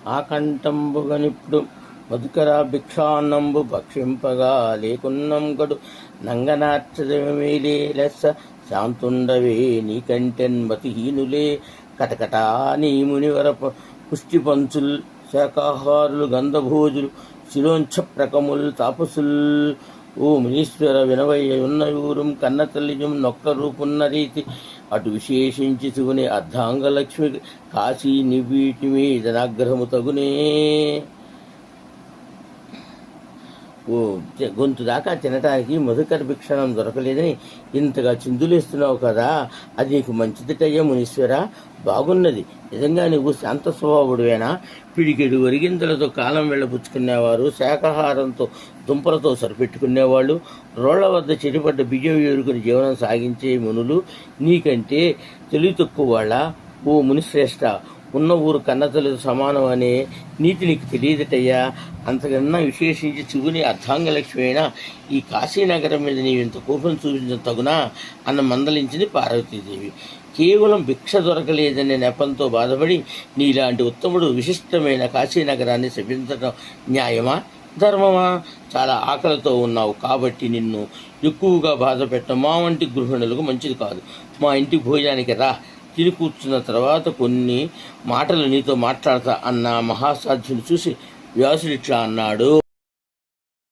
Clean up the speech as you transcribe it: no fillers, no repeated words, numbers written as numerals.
ఆ కంఠంబుగనిప్పుడు మధుకర భిక్షాన్నంబు భక్షింపగా లేకున్నంగడు నంగనార్చదమేలే లెస్స శాంతుండవే నీకంటెన్ మతిహీనులే కటకటా నీ మునివర పుష్టి పంచుల్ శాకాహారులు గంధభోజులు శిలోంఛ ప్రకముల్ తాపసుల్ ఓ మునీశ్వర వినవయ్య ఉన్న ఊరుం కన్న తల్లిజం నొక్క రూపున్న రీతి అటు విశేషించి శివుని అర్ధాంగలక్ష్మి కాశీ నివీటి మీద నాగ్రహము తగునే. ఓ గొంతు దాకా తినటానికి మధుకర భిక్షణం దొరకలేదని ఇంతగా చిందులేస్తున్నావు కదా, అది నీకు మంచిదిటయ్యా మునీశ్వర. బాగున్నది. నిజంగా నువ్వు శాంత స్వభావుడువేనా? పిడికెడు వరిగింతలతో కాలం వెళ్ళబుచ్చుకునేవారు, శాకాహారంతో దుంపలతో సరిపెట్టుకునేవాళ్ళు, రోళ్ల వద్ద చెడిపడ్డ బియ్యం ఏరుకుని జీవనం సాగించే మునులు నీకంటే తెలివి తక్కువ వాళ్ళ? ఓ మునిశ్రేష్ఠ, ఉన్న ఊరు కన్నతలతో సమానం అనే నీతి నీకు తెలియదటయ్యా. అంతకన్నా విశేషించి శివుని అర్ధాంగలక్ష్మి అయినా ఈ కాశీనగరం మీద నీవు ఇంత కోపం చూపించడం తగునా అన్న మందలించింది పార్వతీదేవి. కేవలం భిక్ష దొరకలేదనే నెపంతో బాధపడి నీలాంటి ఉత్తముడు విశిష్టమైన కాశీనగరాన్ని శపించడం న్యాయమా, ధర్మమా? చాలా ఆకలితో ఉన్నావు కాబట్టి నిన్ను ఎక్కువగా బాధ పెట్టడం మా వంటి గృహిణులకు మంచిది కాదు. మా ఇంటికి భోజనానికి రా, తిని కూర్చున్న తర్వాత కొన్ని మాటలు నీతో మాట్లాడతా అన్న మహాసాధ్యుని చూసి వ్యాసుడిట్లా అన్నాడు.